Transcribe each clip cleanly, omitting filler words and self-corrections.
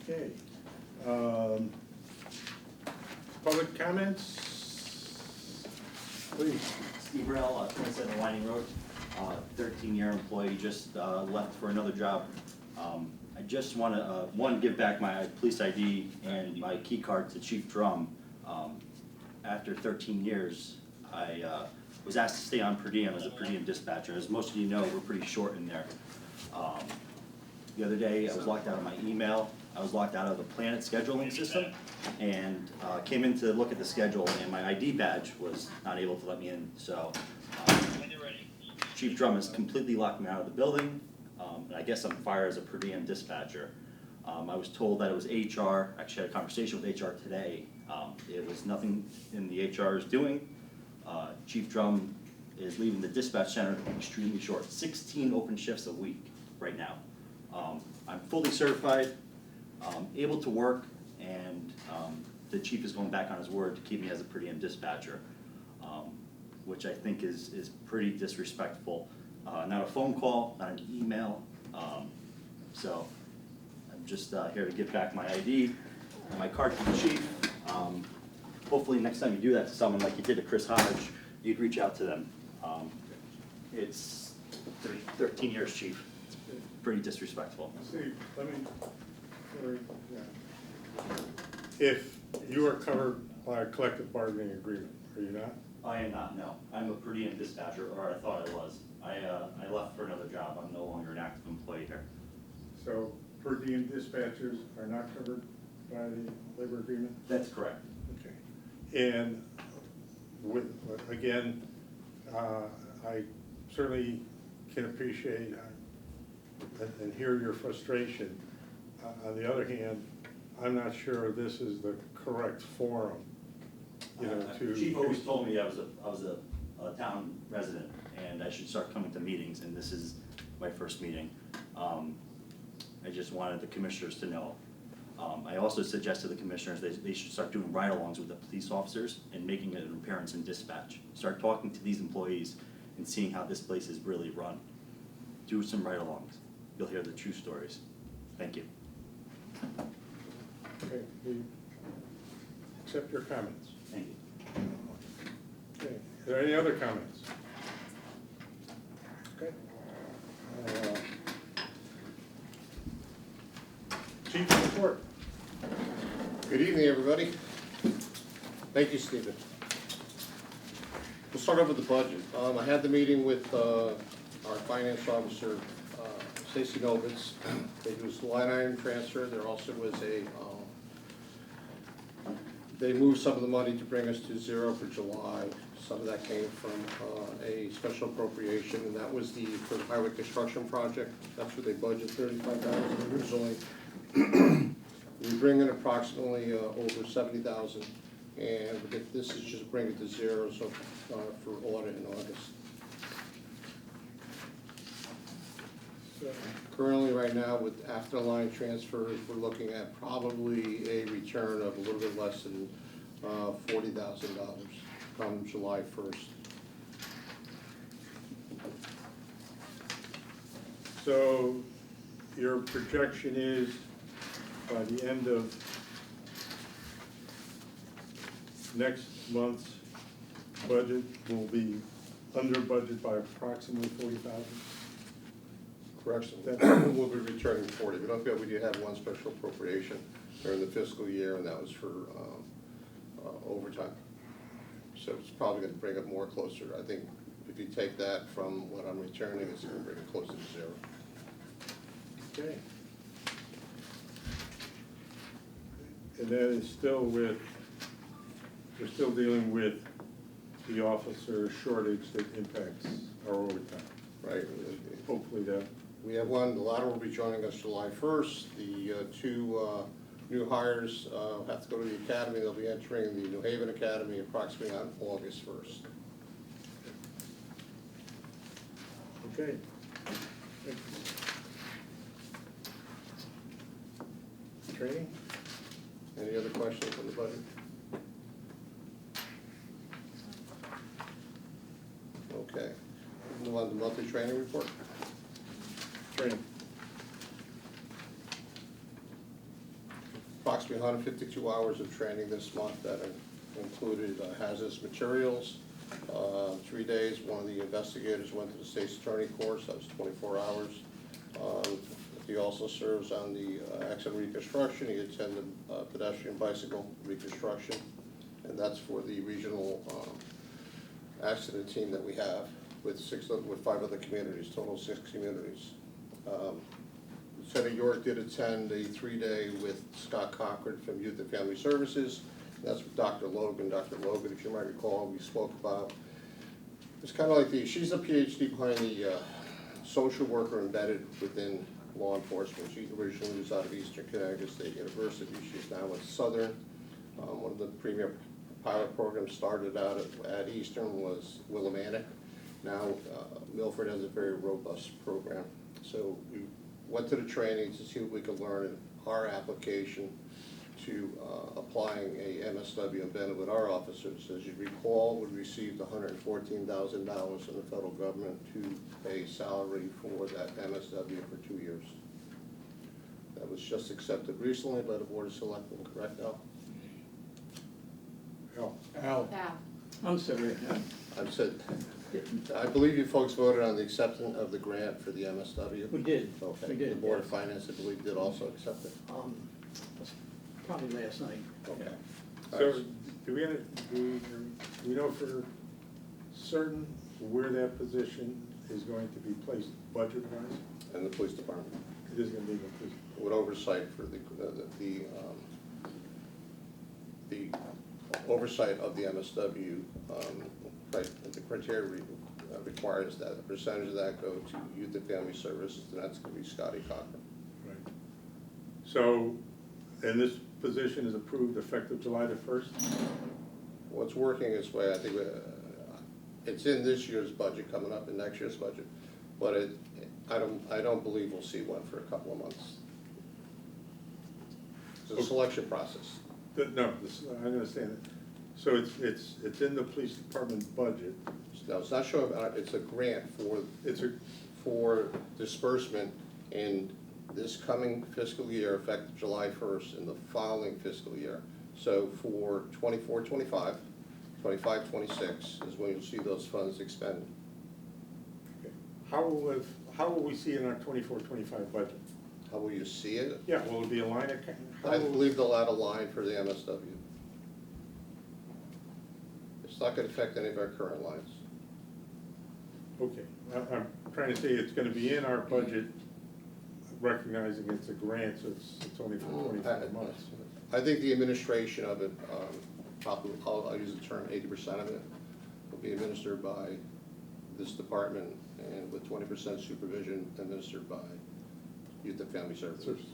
Okay. Public comments? Please. Steve Rell, 27 Whiting Road, 13-year employee, just left for another job. I just want to, one, give back my police ID and my key card to Chief Drum. After 13 years, I was asked to stay on per diem as a per diem dispatcher. As most of you know, we're pretty short in there. The other day, I was locked out of my email. I was locked out of the Planet scheduling system, and came in to look at the schedule, and my ID badge was not able to let me in. So Chief Drum has completely locked me out of the building, and I guess I'm fired as a per diem dispatcher. I was told that it was HR. Actually had a conversation with HR today. It was nothing in the HR's doing. Chief Drum is leaving the dispatch center extremely short, 16 open shifts a week right now. I'm fully certified, able to work, and the chief is going back on his word to keep me as a per diem dispatcher, which I think is pretty disrespectful. Not a phone call, not an email. So I'm just here to give back my ID and my card to the chief. Hopefully next time you do that to someone like you did to Chris Hodge, you'd reach out to them. It's 13 years, chief. It's pretty disrespectful. Steve, let me, if you are covered by a collective bargaining agreement, are you not? I am not, no. I'm a per diem dispatcher, or I thought I was. I left for another job. I'm no longer an active employee here. So per diem dispatchers are not covered by the labor agreement? That's correct. Okay. And with, again, I certainly can appreciate and hear your frustration. On the other hand, I'm not sure this is the correct forum, you know, to. Chief always told me I was a town resident and I should start coming to meetings, and this is my first meeting. I just wanted the commissioners to know. I also suggested to the commissioners they should start doing ride-alongs with the police officers and making an appearance in dispatch. Start talking to these employees and seeing how this place is really run. Do some ride-alongs. You'll hear the true stories. Thank you. Okay, we accept your comments. Thank you. Okay, are there any other comments? Okay. Chief, report. Good evening, everybody. Thank you, Stephen. We'll start off with the budget. I had the meeting with our finance officer, Stacy Novitz. They used line item transfer. There also was they moved some of the money to bring us to zero for July. Some of that came from a special appropriation, and that was for the highway construction project. That's what they budgeted $35,000 originally. We bring in approximately over $70,000, and this is just bring it to zero, so for audit in August. So currently, right now, with after line transfers, we're looking at probably a return of a little bit less than $40,000 come July 1st. So your projection is by the end of next month's budget will be under budget by approximately 40,000? Correction, we'll be returning 40. But don't forget, we did have one special appropriation during the fiscal year, and that was for overtime. So it's probably going to bring it more closer. I think if you take that from what I'm returning, it's going to bring it closer to zero. Okay. And that is still with, we're still dealing with the officer shortage that impacts our overtime. Right. Hopefully that. We have one, the latter will be joining us July 1st. The two new hires have to go to the academy. They'll be entering the New Haven Academy approximately on August 1st. Okay. Thank you. Training? Any other questions on the budget? Okay. Move on to the monthly training report. Training. approximately 152 hours of training this month that included hazardous materials, 3 days. One of the investigators went to the state's attorney course, that was 24 hours. He also serves on the accident reconstruction. He attended pedestrian bicycle reconstruction, and that's for the regional accident team that we have with 5 other communities, total 6 communities. Lieutenant York did attend a 3-day with Scott Cochran from Youth and Family Services. That's with Dr. Logan. Dr. Logan, if you might recall, we spoke about, it's kind of like she's a PhD behind the social worker embedded within law enforcement. She originally was out of Eastern Connecticut State University. She's now at Southern. One of the premier pilot programs started out at Eastern was Willimantic. Now Milford has a very robust program. So we went to the training to see what we could learn in our application to applying a MSW embedded with our officers. As you recall, we received $114,000 from the federal government to pay salary for that MSW for 2 years. That was just accepted recently by the Board of Selectmen, correct, Al? Al? I'm sorry. I believe you folks voted on the acceptance of the grant for the MSW. We did. Okay. We did, The Board of yes. Finance, I believe, did also accept it. That's probably last night. Okay. So, do we know for certain where that position is going to be placed budget-wise? And the police department, It is gonna be the police. with oversight for the oversight of the MSW, the criteria requires that a percentage of that go to Youth and Family Services, and that's gonna be Scotty Cochran. Right. So, and this position is approved effective July the 1st? What's working its way, I think, it's in this year's budget, coming up in next year's budget, but I don't believe we'll see one for a couple of months. It's a selection process. No, I understand it. So it's in the police department budget. No, it's not showing, it's a grant for disbursement in this coming fiscal year, effective July 1st, in the following fiscal year. So for 24-25, 25-26 is when you'll see those funds expended. Okay. How will we see it in our 24-25 budget? How will you see it? Yeah, will it be a line account? I believe they'll add a line for the MSW. It's not gonna affect any of our current lines. Okay, I'm trying to say it's gonna be in our budget, recognizing it's a grant, so it's only for 25 months. I think the administration of it, probably, I'll use the term 80% of it, will be administered by this department, and with 20% supervision administered by Youth and Family Services.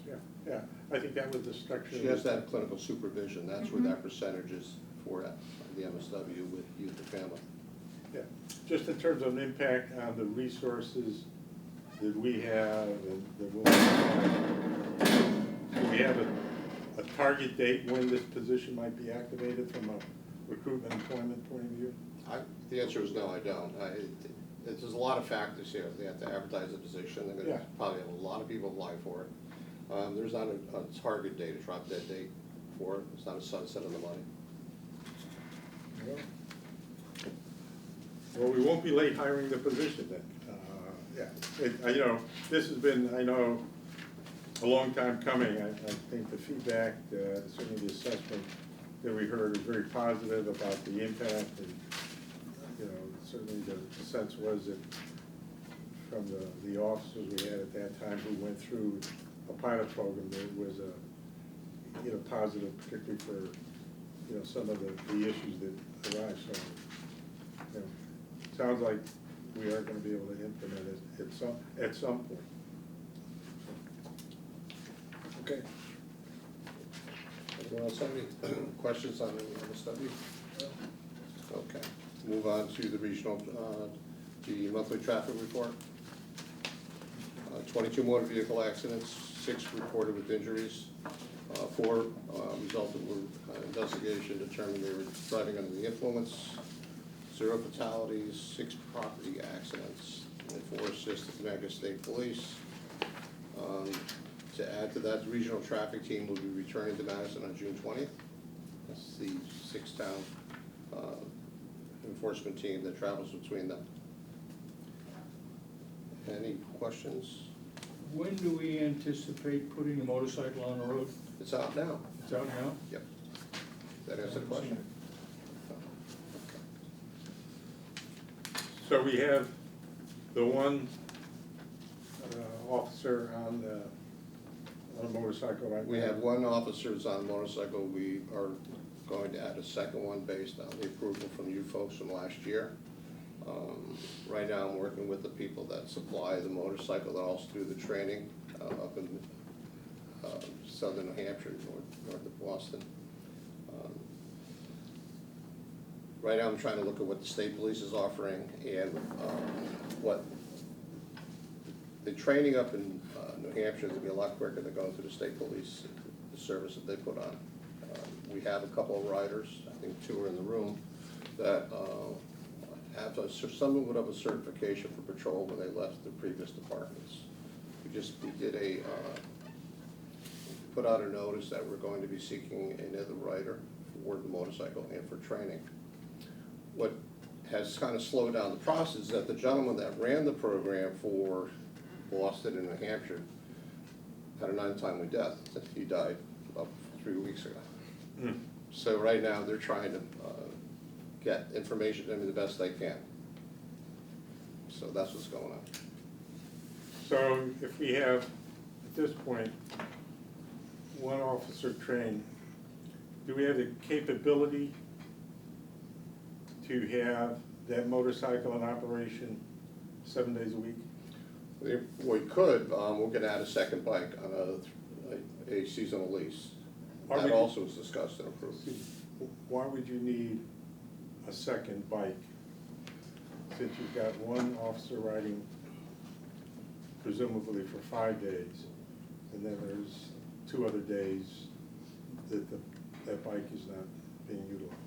Yeah, I think that was the structure. She has that clinical supervision, that's where that percentage is for the MSW with Youth and Family. Yeah, just in terms of impact on the resources that we have and that we'll have, do we have a target date when this position might be activated from a recruitment employment point of view? The answer is no, I don't. There's a lot of factors here. They have to advertise the position, they're gonna probably have a lot of people apply for it. There's not a target date, a drop dead date for it, it's not a sunset on the money. Well, we won't be late hiring the position then. You know, this has been, I know, a long time coming. I think the feedback, certainly the assessment that we heard is very positive about the impact, and, you know, certainly the sense was that from the officers we had at that time who went through a pilot program, that it was a, you know, positive, particularly for, you know, some of the issues that arise. So, you know, sounds like we are going to be able to implement it at some point. Okay. Anyone else have any questions on the MSW? Okay, move on to the regional, the monthly traffic report. 22 motor vehicle accidents, 6 reported with injuries, 4 resulted with investigation determined they were driving under the influence, 0 fatalities, 6 property accidents, and 4 assisted Connecticut State Police. To add to that, the regional traffic team will be returning to Madison on June 20th. That's the 6-town enforcement team that travels between them. Any questions? When do we anticipate putting the motorcycle on the road? It's out now. It's out now? Yep. That answer the question? So we have the one officer on a motorcycle right now? We have one officer who's on a motorcycle. We are going to add a second one based on the approval from you folks from last year. Right now, I'm working with the people that supply the motorcycle that also do the training up in southern New Hampshire, north of Boston. Right now, I'm trying to look at what the state police is offering and what the training up in New Hampshire is going to be a lot quicker than going through the state police, the service that they put on. We have a couple of riders, I think 2 are in the room, that have somewhat of a certification for patrol when they left the previous departments. We did put out a notice that we're going to be seeking another rider for the motorcycle and for training. What has kind of slowed down the process is that the gentleman that ran the program for Boston and New Hampshire had an untimely death. He died about 3 weeks ago. Mm. So right now, they're trying to get information to me the best they can. So that's what's going on. So if we have, at this point, one officer trained, do we have the capability to have that motorcycle in operation 7 days a week? We could, we're gonna add a second bike on a seasonal lease. Are That we- also was discussed and approved. Why would you need a second bike, since you've got one officer riding presumably for 5 days, and then there's 2 other days that that bike is not being utilized?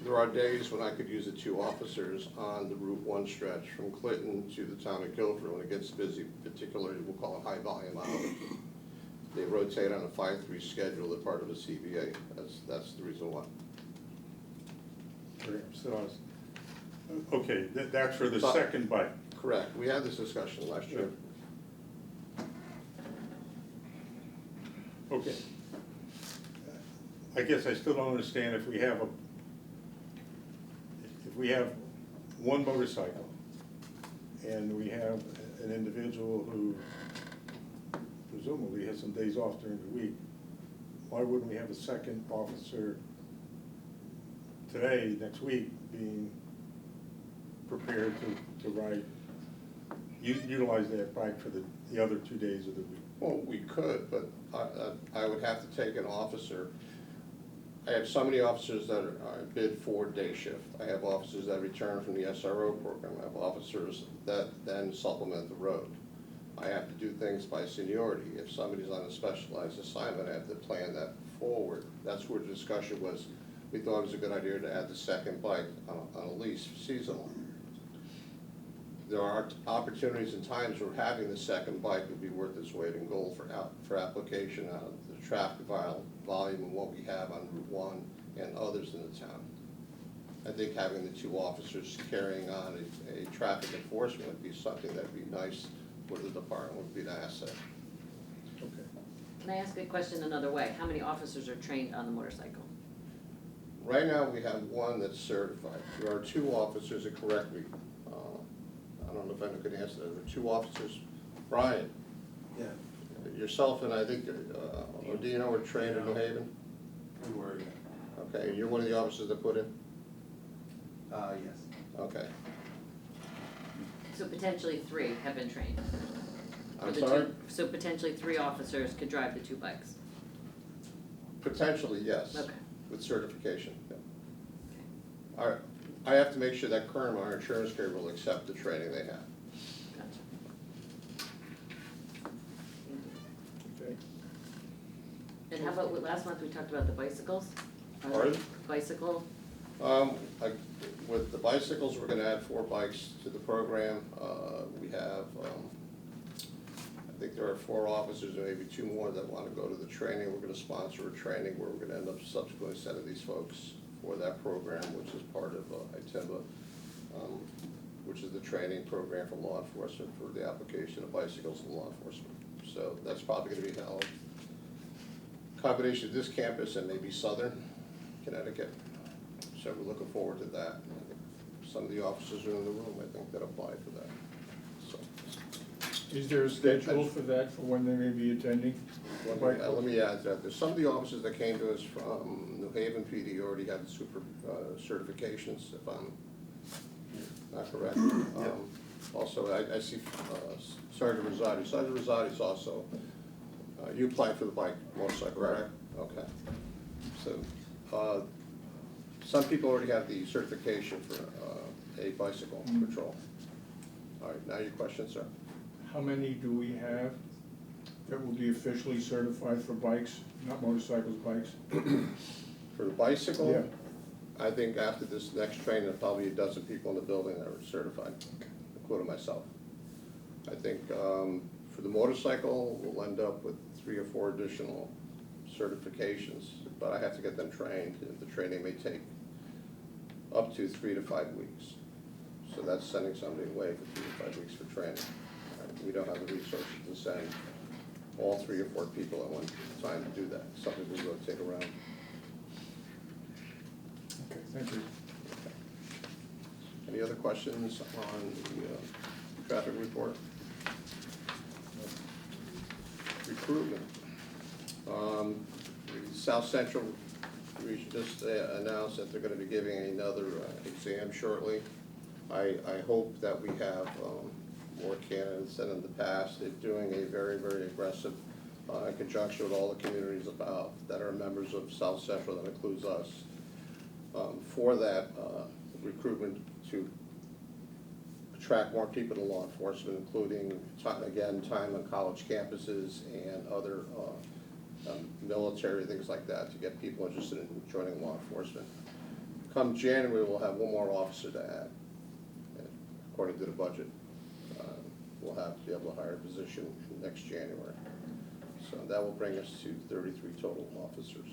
There are days when I could use the 2 officers on the Route 1 stretch from Clinton to the town of Guilford when it gets busy, particularly we'll call it high volume hours. They rotate on a 5-3 schedule, they're part of a CBA, that's the reason why. Okay, that's for the But- second bike. Correct, we had this discussion last year. Okay. I guess I still don't understand if we have one motorcycle and we have an individual who presumably has some days off during the week, why wouldn't we have a second officer today, next week, being prepared to ride, utilize that bike for the other 2 days of the week? Well, we could, but I would have to take an officer. I have so many officers that are bid for day shift. I have officers that return from the SRO program. I have officers that then supplement the road. I have to do things by seniority. If somebody's on a specialized assignment, I have to plan that forward. That's where the discussion was. We thought it was a good idea to add the second bike on a lease seasonal. There are opportunities and times where having the second bike would be worth its weight in gold for application out of the traffic volume and what we have on Route 1 and others in the town. I think having the 2 officers carrying on a traffic enforcement would be something that'd be nice for the department, would be an asset. Okay. Can I ask a question another way? How many officers are trained on the motorcycle? Right now, we have one that's certified. There are 2 officers that correct me. I don't know if I could answer that. There are 2 officers. Brian, Yeah, yourself and I think Odino were trained in New Haven? we were, yeah. Okay, and you're one of the officers that put in? Yes. Okay. So potentially 3 have been trained? for I'm the sorry? So potentially 3 officers could drive the 2 bikes? Potentially, yes. Okay. With certification. Yeah. All right, I have to make sure that current, our insurance carrier will accept the training they have. Gotcha. Okay. And how about, last month we talked about the bicycles? Are there Pardon? Bicycle, With the bicycles, we're gonna add 4 bikes to the program. We have, I think there are 4 officers, and maybe 2 more that wanna go to the training. We're gonna sponsor a training where we're gonna end up subsequently sending these folks for that program, which is part of ITIMBA, which is the training program for law enforcement for the application of bicycles in law enforcement. So that's probably gonna be held. Combination of this campus and maybe Southern Connecticut. So we're looking forward to that. I think some of the officers are in the room, I think, that applied for that. So, Is there a schedule for that, for when they may be attending? let me add that, there's some of the officers that came to us from New Haven PD already had the super certifications, if I'm not correct. Also, I see Sergeant Rosati. Sergeant Rosati's also, you applied for the bike motorcycle, correct? Okay. So, some people already have the certification for a bicycle patrol. All right, now your question, sir. How many do we have that will be officially certified for bikes, not motorcycles, bikes? For the bicycle? Yeah. I think after this next training, there's probably a dozen people in the building that are certified, including myself. I think for the motorcycle, we'll end up with 3 or 4 additional certifications, but I have to get them trained, and the training may take up to 3 to 5 weeks. So that's sending somebody away for 3 to 5 weeks for training. We don't have the resources to send all 3 or 4 people at one time to do that. Something we rotate around. Okay, thank you. Any other questions on the traffic report? Recruitment. The South Central Region just announced that they're going to be giving another exam shortly. I hope that we have more candidates than in the past. They're doing a very, very aggressive, in conjunction with all the communities that are members of South Central, that includes us, for that recruitment to attract more people to law enforcement, including, time on college campuses and other military, things like that, to get people interested in joining law enforcement. Come January, we'll have 1 more officer to add, according to the budget. We'll have to be able to hire a position next January. So that will bring us to 33 total officers.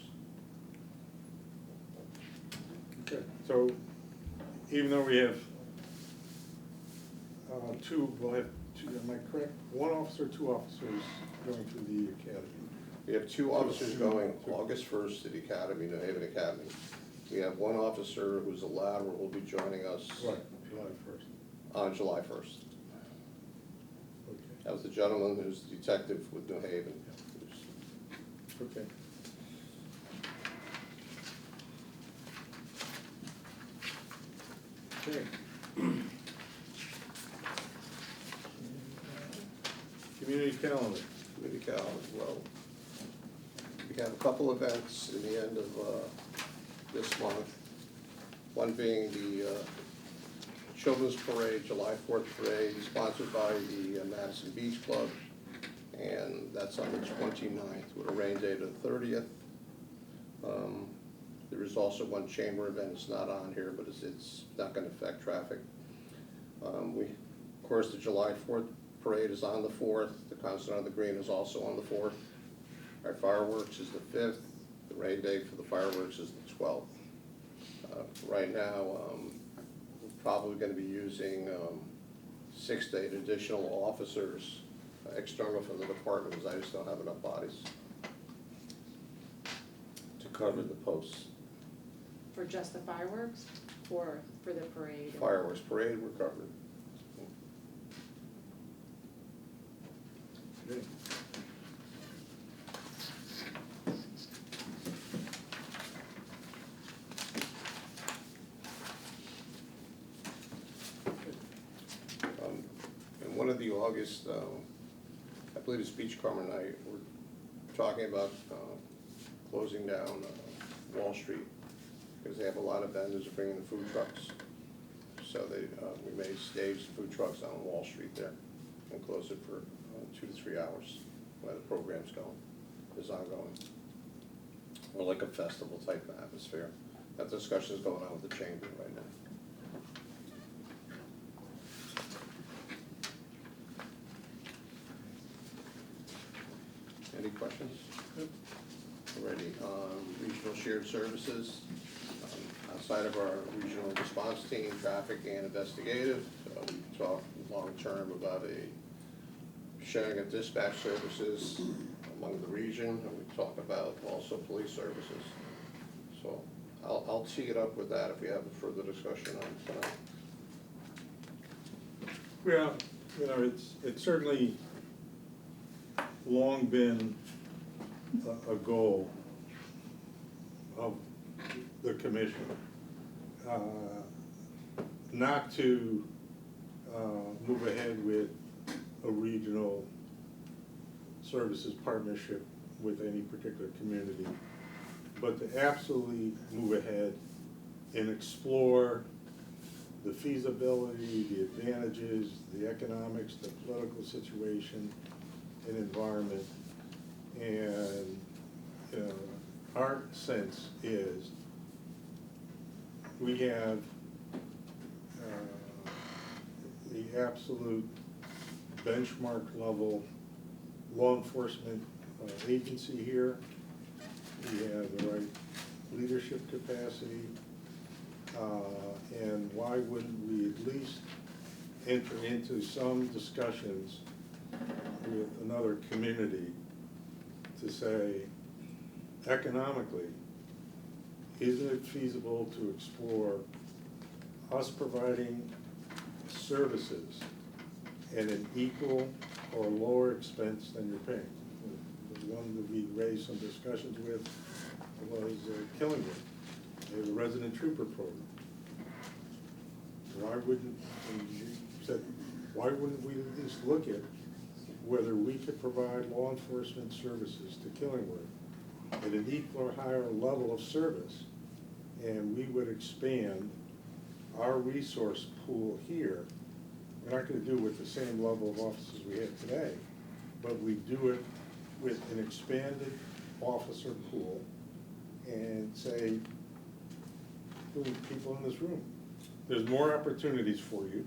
Okay, so even though we have 2, we'll have 2, am I correct? 1 officer, 2 officers going through the academy. We have 2 officers going August 1st to the academy, New Haven Academy. We have 1 officer who's a lateral will be joining us Right, July 1st. on July 1st. Okay. That was the gentleman who's the detective with New Haven. Okay. Okay. Community calendar. Community calendar as well. We have a couple events in the end of this month. One being the Children's Parade, July 4th Parade, sponsored by the Madison Beach Club. And that's on the 29th with a rain date of the 30th. There is also one chamber event, it's not on here, but it's not gonna affect traffic. Of course, the July 4th Parade is on the 4th, the Concert on the Green is also on the 4th. Our fireworks is the 5th, the rain date for the fireworks is the 12th. Right now, we're probably gonna be using 6 to 8 additional officers, external from the department, because I just don't have enough bodies to cover the posts. For just the fireworks, or for the parade? Fireworks parade, we're covered. Okay. In one of the August, I believe it's Beachcomber night, we're talking about closing down Wall Street, because they have a lot of vendors are bringing the food trucks. So we may stage the food trucks on Wall Street there and close it for 2 to 3 hours while the program's is ongoing. Or like a festival type of atmosphere. That discussion is going on with the chamber right now. Any questions? Already, regional shared services, outside of our regional response team, traffic and investigative, we talk long-term about a sharing of dispatch services among the region, and we talk about also police services. So I'll tee it up with that if we have a further discussion on tonight. Well, you know, it's certainly long been a goal of the commission, not to move ahead with a regional services partnership with any particular community, but to absolutely move ahead and explore the feasibility, the advantages, the economics, the political situation and environment. And, you know, our sense is we have the absolute benchmark level law enforcement agency here. We have the right leadership capacity. And why wouldn't we at least enter into some discussions with another community to say, economically, isn't it feasible to explore us providing services at an equal or lower expense than you're paying? The one that we raised some discussions with was Killingwood. They have a resident trooper program. Why wouldn't, and you said, why wouldn't we at least look at whether we could provide law enforcement services to Killingwood at an equal or higher level of service, and we would expand our resource pool here. We're not gonna do it with the same level of officers we have today, but we do it with an expanded officer pool and say, to the people in this room, there's more opportunities for you,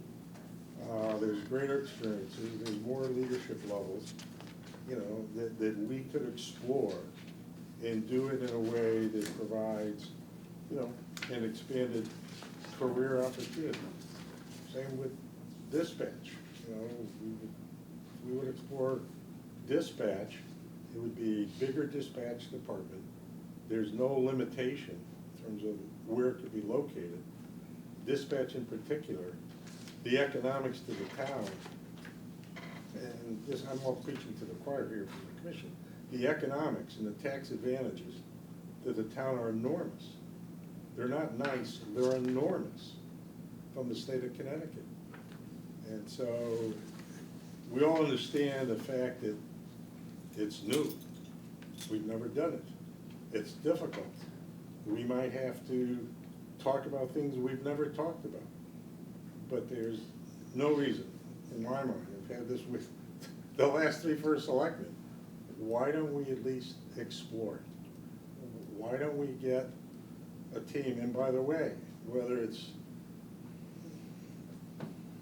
there's greater experiences, there's more leadership levels, you know, that we could explore and do it in a way that provides, you know, an expanded career opportunity. Same with dispatch, you know, we would explore dispatch. It would be a bigger dispatch department. There's no limitation in terms of where it could be located. Dispatch in particular, the economics to the town, and this, I'm all preaching to the choir here from the commission, the economics and the tax advantages to the town are enormous. They're not nice, they're enormous from the state of Connecticut. And so we all understand the fact that it's new. We've never done it. It's difficult. We might have to talk about things we've never talked about. But there's no reason, in my mind, I've had this with the last 3 first selectmen, why don't we at least explore it? Why don't we get a team, and by the way, whether it's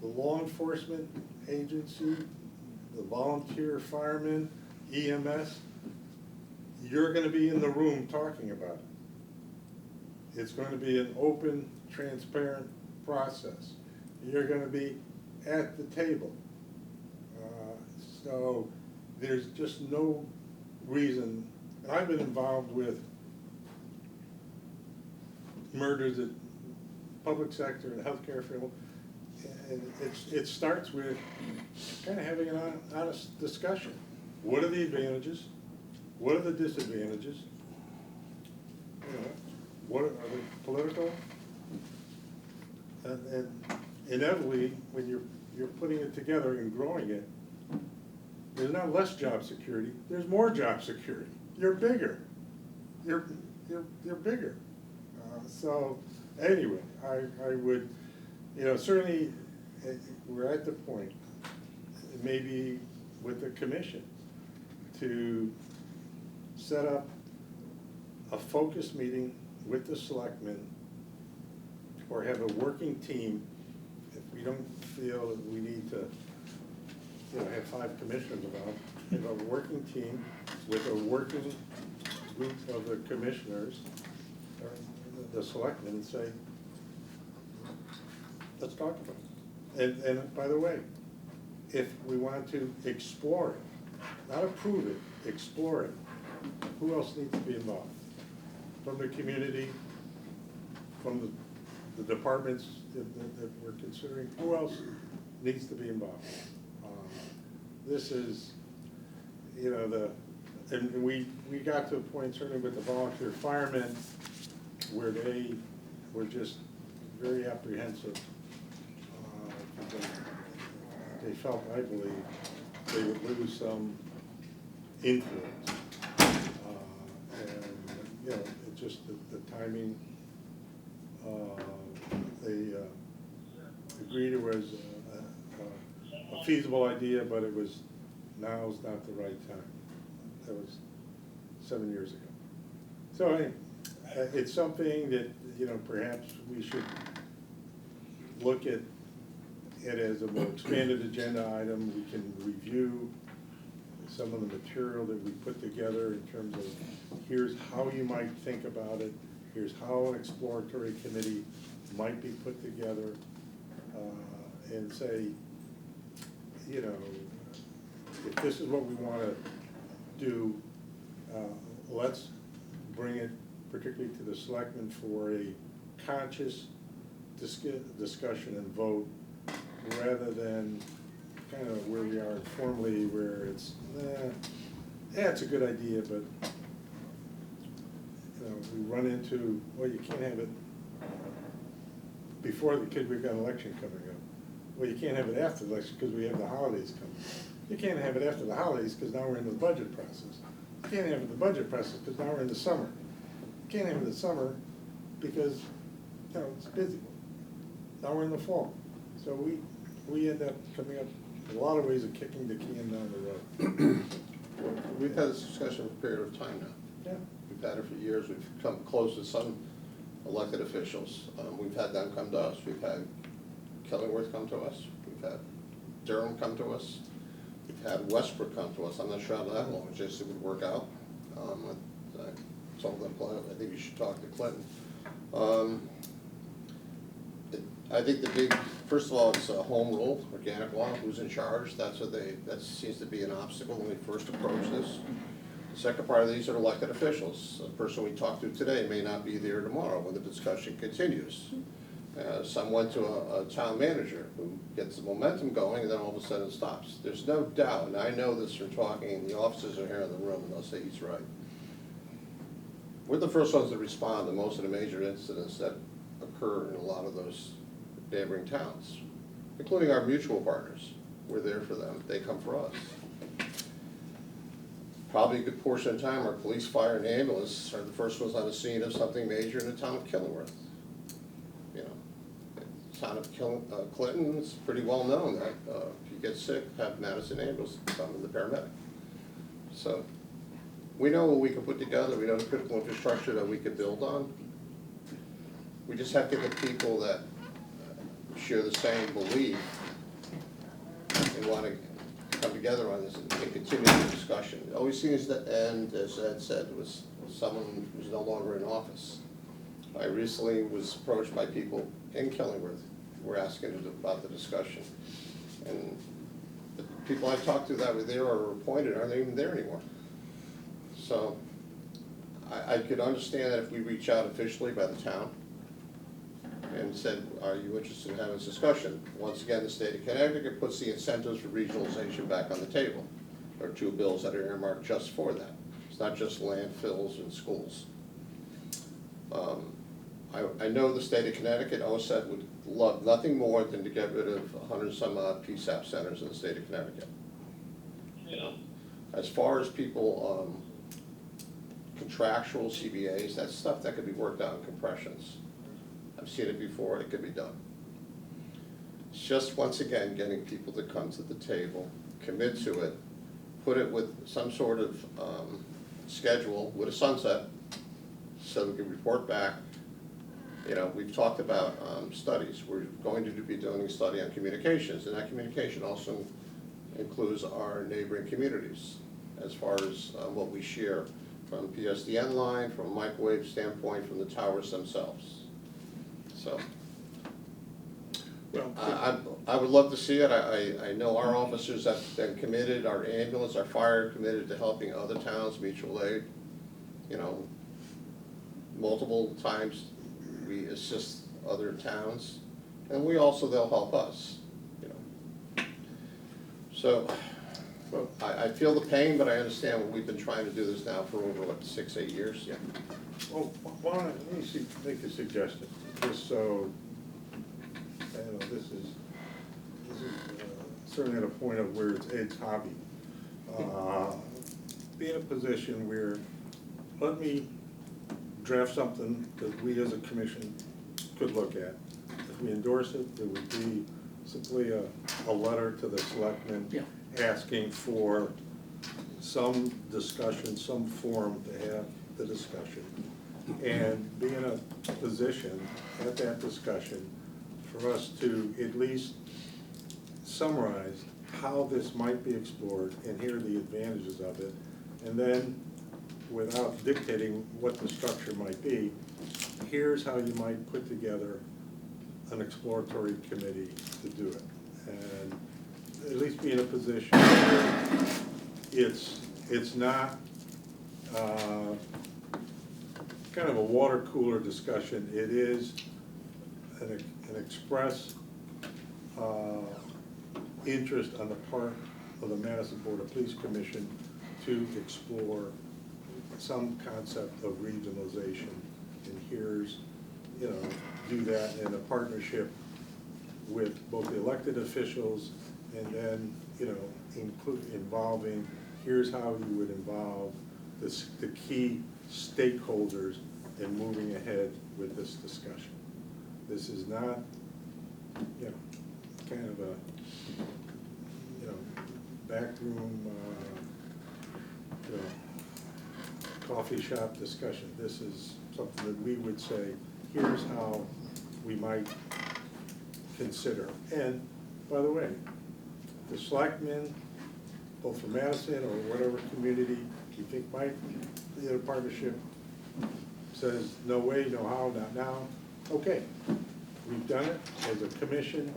the law enforcement agency, the volunteer firemen, EMS, you're gonna be in the room talking about it. It's gonna be an open, transparent process. You're gonna be at the table. So there's just no reason. I've been involved with murders at public sector and healthcare field, and it starts with kind of having an honest discussion. What are the advantages? What are the disadvantages? You know, what are they political? And inevitably, when you're putting it together and growing it, there's not less job security, there's more job security. You're bigger. You're bigger. So anyway, I would, you know, certainly we're at the point, maybe with the commission, to set up a focus meeting with the selectmen, or have a working team, if we don't feel that we need to, you know, have 5 commissioners involved, have a working team with a working group of the commissioners, or the selectmen, and say, let's talk about it. And by the way, if we want to explore it, not approve it, explore it, who else needs to be involved? From the community, from the departments that we're considering, who else needs to be involved? This is, you know, and we got to a point, certainly with the volunteer firemen, where they were just very apprehensive. They felt, I believe, they would lose some influence. And, you know, it just, the timing, they agreed it was a feasible idea, but it was, now's not the right time. That was 7 years ago. So anyway, it's something that, you know, perhaps we should look at it as a more expanded agenda item. We can review some of the material that we put together in terms of, here's how you might think about it, here's how an exploratory committee might be put together, and say, you know, if this is what we want to do, let's bring it particularly to the selectmen for a conscious discussion and vote, rather than kind of where we are informally, where it's, yeah, it's a good idea, but, you know, we run into, well, you can't have it before, because we've got an election coming up. Well, you can't have it after the election because we have the holidays coming. You can't have it after the holidays because now we're in the budget process. You can't have it in the budget process because now we're in the summer. You can't have it in the summer because, you know, it's busy. Now we're in the fall. So we end up coming up with a lot of ways of kicking the can down the road. We've had this discussion for a period of time now. Yeah. We've had it for years. We've come close to some elected officials. We've had them come to us. We've had Killingworth come to us. We've had Durham come to us. We've had Westbrook come to us. I'm not sure how that long it would work out. I told them, I think you should talk to Clinton. I think the big, first of all, it's a home rule, organic law, who's in charge. That seems to be an obstacle when we first approach this. The second part of these are elected officials. The person we talked to today may not be there tomorrow when the discussion continues. Some went to a town manager who gets the momentum going and then all of a sudden it stops. There's no doubt, and I know this from talking, and the officers are here in the room and they'll say he's right. We're the first ones to respond to most of the major incidents that occur in a lot of those neighboring towns, including our mutual partners. We're there for them, they come for us. Probably a good portion of the time, our police, fire, and ambulance are the first ones on the scene of something major in the town of Killingworth. You know, the town of Clinton, it's pretty well known that if you get sick, have Madison ambulance summon the paramedic. So we know what we can put together, we know the critical infrastructure that we could build on. We just have to get people that share the same belief and want to come together on this and continue the discussion. It always seems to end, as Ed said, with someone who's no longer in office. I recently was approached by people in Killingworth who were asking about the discussion. And the people I talked to that were there or were appointed aren't even there anymore. So I could understand that if we reach out officially by the town and said, are you interested in having this discussion? Once again, the state of Connecticut puts the incentives for regionalization back on the table. There are 2 bills that are earmarked just for that. It's not just landfills and schools. I know the state of Connecticut, OSED would love nothing more than to get rid of 100 some odd PSAP centers in the state of Connecticut. You know, as far as people, contractual CBAs, that's stuff that could be worked out in compressions. I've seen it before, it could be done. It's just, once again, getting people to come to the table, commit to it, put it with some sort of schedule with a sunset, so we can report back. You know, we've talked about studies. We're going to be doing a study on communications, and that communication also includes our neighboring communities as far as what we share from PSDN line, from a microwave standpoint, from the towers themselves. So Well, I would love to see it. I know our officers have been committed, our ambulance, our fire committed to helping other towns, mutual aid. You know, multiple times we assist other towns, and we also, they'll help us, you know. So, well, I feel the pain, but I understand what we've been trying to do this now for over, what, 6-8 years? Yeah. well, why don't, let me make a suggestion, just so, this is certainly at a point of where it's Ed's hobby. Be in a position where, let me draft something that we as a commission could look at. If we endorse it, it would be simply a letter to the selectmen Yeah. asking for some discussion, some forum to have the discussion. And be in a position at that discussion for us to at least summarize how this might be explored and here are the advantages of it. And then, without dictating what the structure might be, here's how you might put together an exploratory committee to do it. And at least be in a position where it's not kind of a water cooler discussion. It is an express interest on the part of the Madison Board of Police Commission to explore some concept of regionalization. And here's, you know, do that in a partnership with both the elected officials and then, you know, involving, here's how you would involve the key stakeholders in moving ahead with this discussion. This is not, you know, kind of a, you know, backroom, you know, coffee shop discussion. This is something that we would say, here's how we might consider. And by the way, the selectmen, both from Madison or whatever community you think might be in a partnership, says no way, no how, not now. Okay, we've done it as a commission.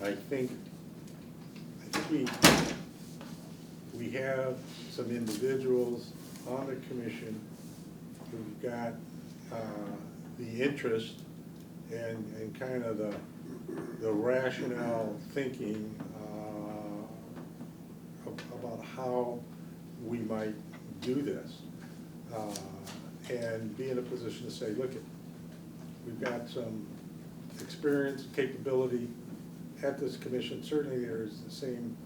I think we have some individuals on the commission who've got the interest and kind of the rationale thinking about how we might do this. And be in a position to say, look, we've got some experience, capability at this commission. Certainly there's the same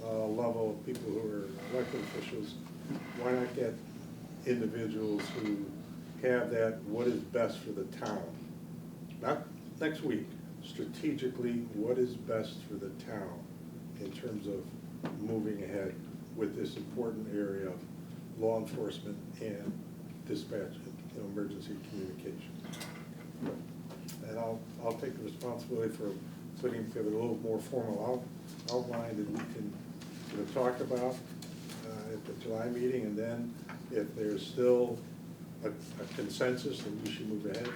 level of people who are elected officials. Why not get individuals who have that what is best for the town? Not next week, strategically, what is best for the town in terms of moving ahead with this important area of law enforcement and dispatch, you know, emergency communications. And I'll take the responsibility for putting together a little more formal outline that we can, you know, talk about at the July meeting, and then if there's still a consensus that we should move ahead,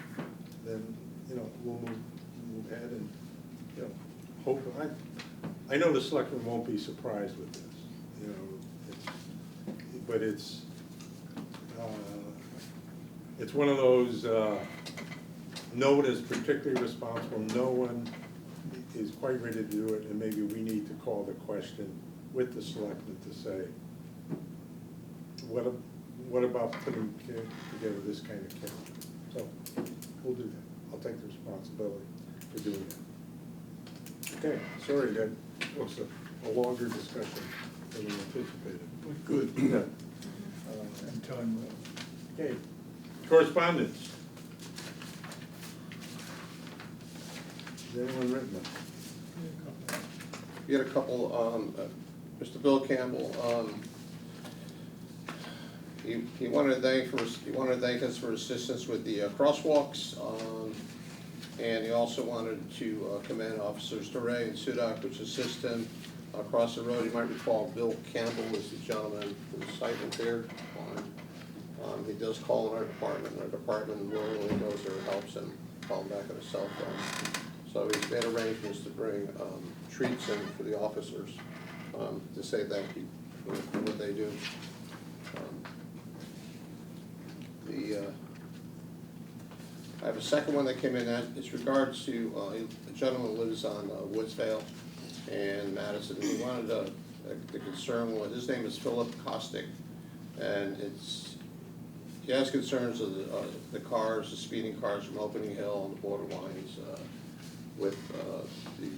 then, you know, we'll move ahead and, you know, hope. I know the selectmen won't be surprised with this, you know, but it's one of those, no one is particularly responsible, no one is quite ready to do it, and maybe we need to call the question with the selectmen to say, what about putting together this kind of calendar? So we'll do that. I'll take the responsibility for doing that. Okay, sorry, that was a longer discussion than we anticipated. But good, Yeah. and time well. Okay, correspondence. Has anyone written them? We had a couple, Mr. Bill Campbell, he wanted to thank us for assistance with the crosswalks, and he also wanted to commend Officers DeRay and Sudak, which assist him across the road, you might recall Bill Campbell was the gentleman whose sight impaired. He does call in our department normally goes there and helps him, call him back on his cell phone. So he's made arrangements to bring treats in for the officers to say thank you for what they do. I have a second one that came in, that it's regards to a gentleman who lives on Woodsvale and Madison. He wanted the concern was, his name is Philip Kostick, and he has concerns of the cars, the speeding cars from Opening Hill and the borderlines with the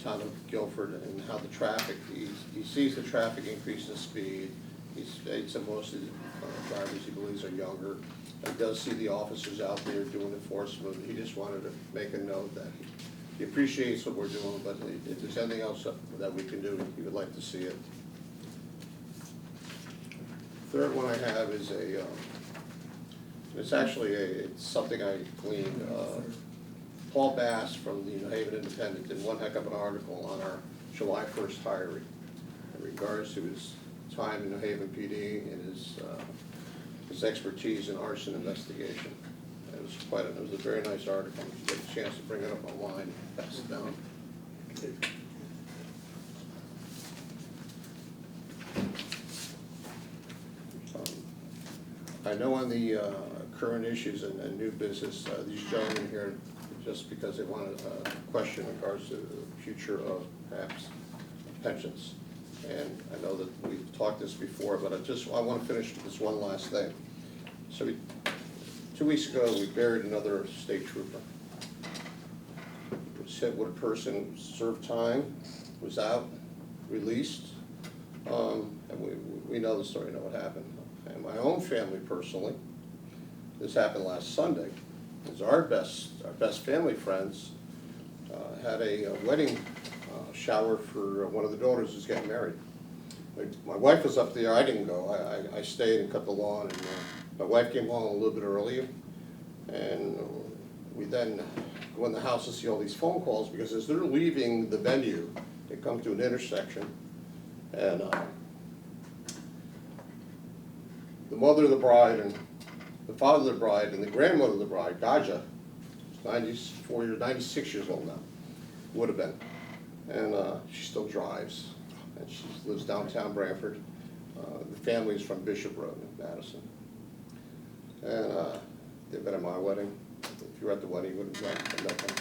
town of Guilford, and how the traffic, he sees the traffic increase in speed. He states that most of the drivers he believes are younger. He does see the officers out there doing enforcement. He just wanted to make a note that he appreciates what we're doing, but if there's anything else that we can do, he would like to see it. Third one I have is it's something I gleaned. Paul Bass from the New Haven Independent did one heck of an article on our July 1st hiring in regards to his time in New Haven PD and his expertise in arson investigation. It was a very nice article. If you get a chance to bring it up online, pass it down. I know on the current issues and new business, these gentlemen here, just because they want a question in regards to the future of perhaps pensions. And I know that we've talked this before, but I want to finish with this one last thing. So 2 weeks ago, we buried another state trooper. It was hit with a person who served time, was out, released, and we know the story, know what happened. And my own family personally, this happened last Sunday, is our best family friends had a wedding shower for one of the daughters who's getting married. My wife was up there, I didn't go, I stayed and cut the lawn, and my wife came home a little bit earlier, and we then go in the house to see all these phone calls, because as they're leaving the venue, they come to an intersection, and the mother of the bride and the father of the bride and the grandmother of the bride, Gaja, 96 years old now, would have been. And she still drives, and she lives downtown Branford. The family is from Bishop Road in Madison. And they've been at my wedding. If you were at the wedding, you would have met them.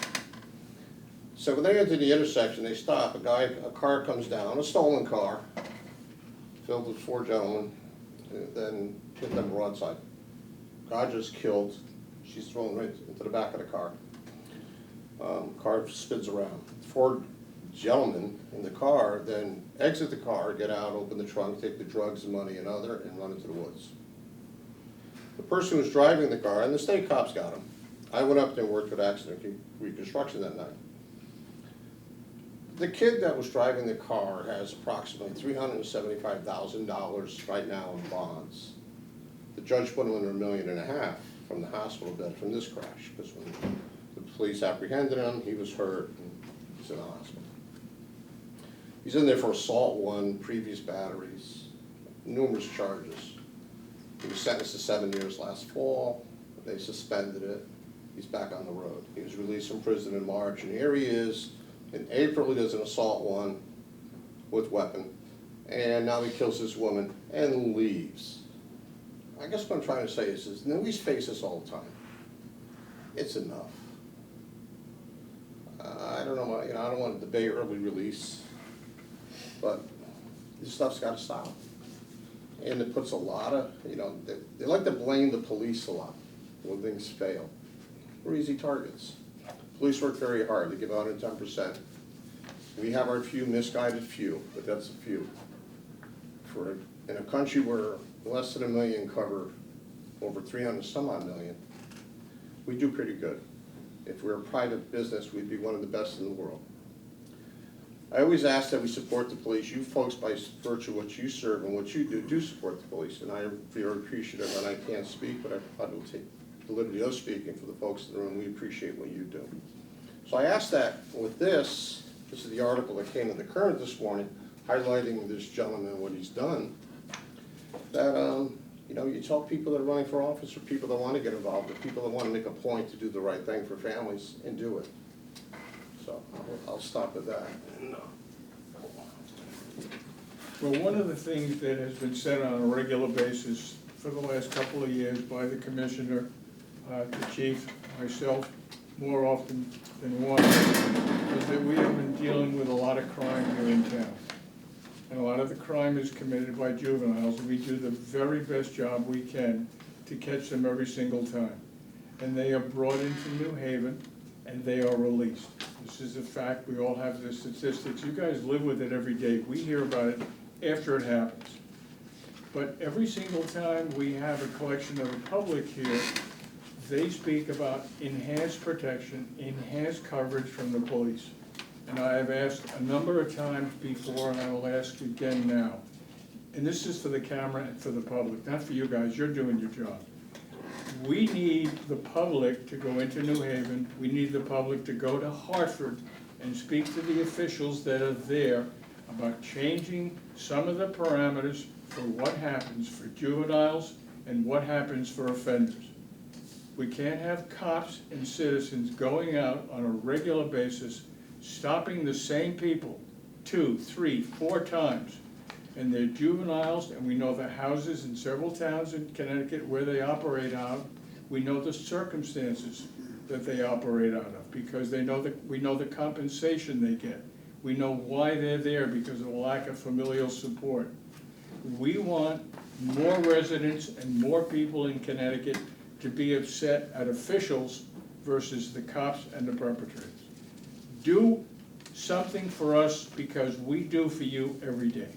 So when they enter the intersection, they stop. A car comes down, a stolen car, filled with 4 gentlemen, then hit them broadside. Gaja's killed. She's thrown right into the back of the car. Car spins around. 4 gentlemen in the car then exit the car, get out, open the trunk, take the drugs, the money, and run into the woods. The person who was driving the car, and the state cops got him. I went up there and worked with accident reconstruction that night. The kid that was driving the car has approximately $375,000 right now in bonds. The judge put him under $1.5 million from the hospital bed from this crash, because when the police apprehended him, he was hurt and he's in the hospital. He's in there for assault 1, previous batteries, numerous charges. He was sentenced to 7 years last fall. They suspended it. He's back on the road. He was released from prison in March, and here he is. In April, he does an assault 1 with weapon, and now he kills this woman and leaves. I guess what I'm trying to say is we face this all the time. It's enough. I don't know, I don't want to debate early release, but this stuff's got to stop. And it puts a lot of, they like to blame the police a lot when things fail. We're easy targets. Police work very hard. They give 110%. We have our few misguided few, but that's a few. In a country where less than 1 million cover over 300 some odd million, we do pretty good. If we're a private business, we'd be one of the best in the world. I always ask that we support the police. You folks, by virtue of what you serve and what you do support the police. And I am very appreciative, and I can't speak, but I probably will take the liberty of speaking for the folks in the room. We appreciate what you do. So I ask that with this, this is the article that came in the Current this morning, highlighting this gentleman and what he's done, that, you know, you tell people that are running for office, or people that want to get involved, or people that want to make a point to do the right thing for families, and do it. So I'll stop at that. And, Well, one of the things that has been said on a regular basis for the last couple of years by the commissioner, the chief, myself, more often than once, is that we have been dealing with a lot of crime here in town. And a lot of the crime is committed by juveniles, and we do the very best job we can to catch them every single time. And they are brought into New Haven, and they are released. This is a fact, we all have the statistics, you guys live with it every day, we hear about it after it happens. But every single time we have a collection of the public here, they speak about enhanced protection, enhanced coverage from the police. And I have asked a number of times before, and I will ask again now. And this is for the camera and for the public, not for you guys, you're doing your job. We need the public to go into New Haven, we need the public to go to Hartford and speak to the officials that are there about changing some of the parameters for what happens for juveniles and what happens for offenders. We can't have cops and citizens going out on a regular basis, stopping the same people 2, 3, 4 times. And they're juveniles, and we know the houses in several towns in Connecticut where they operate out of. We know the circumstances that they operate out of, because we know the compensation they get. We know why they're there, because of the lack of familial support. We want more residents and more people in Connecticut to be upset at officials versus the cops and the perpetrators. Do something for us, because we do for you every day.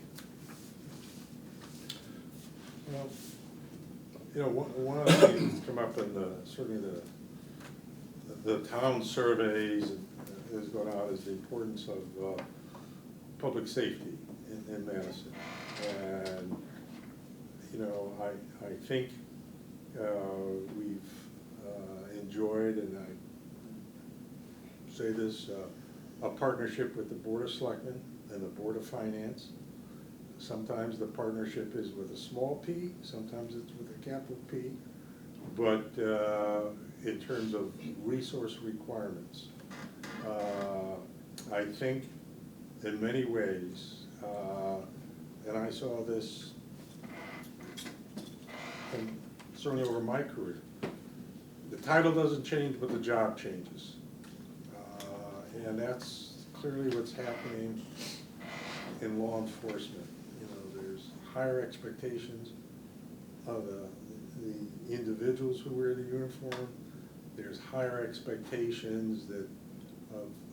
Well, you know, one of the things that's come up in certainly the town surveys has gone out is the importance of public safety in Madison. And, you know, I think we've enjoyed, and I say this, a partnership with the Board of Selectmen and the Board of Finance. Sometimes the partnership is with a small p, sometimes it's with a capital P, but in terms of resource requirements, I think in many ways, and I saw this certainly over my career, the title doesn't change, but the job changes. And that's clearly what's happening in law enforcement. You know, there's higher expectations of the individuals who wear the uniform. There's higher expectations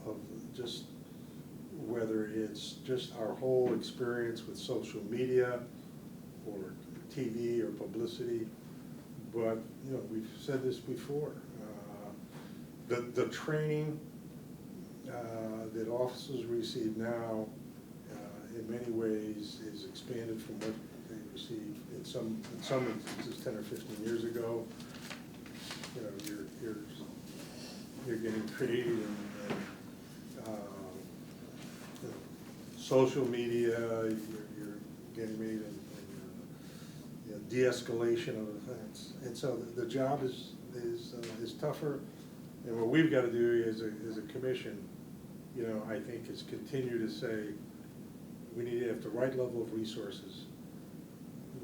of just whether it's just our whole experience with social media or TV or publicity. But, you know, we've said this before. The training that officers receive now, in many ways, is expanded from what they received in some instances 10 or 15 years ago. You know, you're getting trained in you know, social media. You're getting made in you know, de-escalation of events, and so the job is tougher. And what we've got to do as a commission, you know, I think is continue to say we need to have the right level of resources.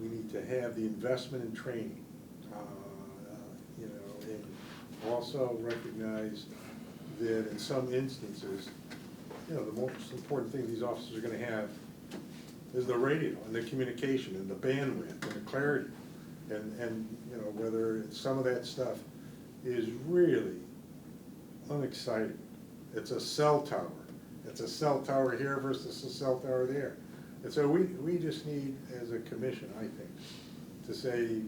We need to have the investment in training, you know, and also recognize that in some instances, you know, the most important thing these officers are going to have is the radio and the communication and the bandwidth and the clarity, and you know, whether some of that stuff is really unexciting. It's a cell tower. It's a cell tower here versus a cell tower there. And so we just need, as a commission, I think, to say,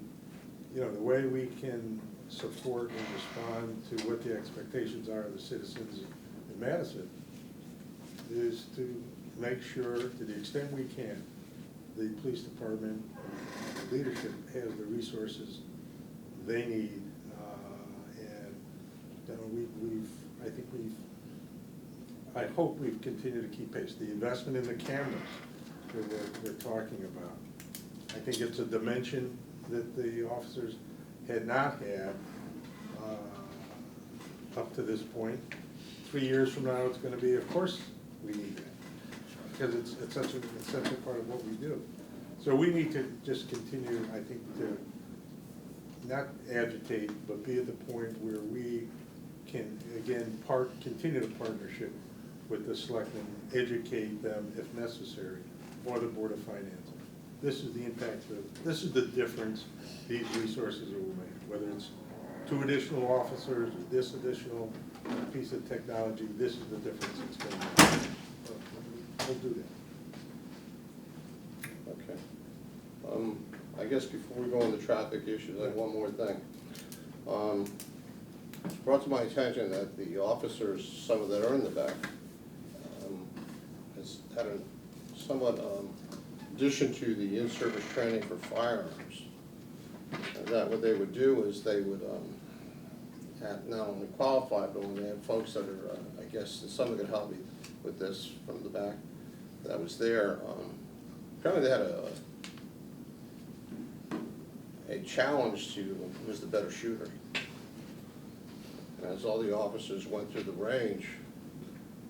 you know, the way we can support and respond to what the expectations are of the citizens in Madison is to make sure, to the extent we can, the police department, the leadership has the resources they need. And you know, I think we've I hope we continue to keep pace. The investment in the cameras that they're talking about, I think it's a dimension that the officers had not had up to this point. 3 years from now, it's gonna be, of course, we need that, because it's such a part of what we do. So we need to just continue, I think, to not agitate, but be at the point where we can, again, continue the partnership with the selectmen, educate them if necessary, or the Board of Finance. This is the impact this is the difference these resources will make, whether it's 2 additional officers or this additional piece of technology, this is the difference it's gonna make. We'll do that. Okay. I guess before we go on the traffic issues, I have one more thing. It's brought to my attention that the officers, some of that are in the back, has had a somewhat addition to the in-service training for firearms. And that what they would do is they would have not only qualify, but when they have folks that are, I guess, someone could help me with this from the back, that was there. Apparently they had a challenge to who was the better shooter. And as all the officers went through the range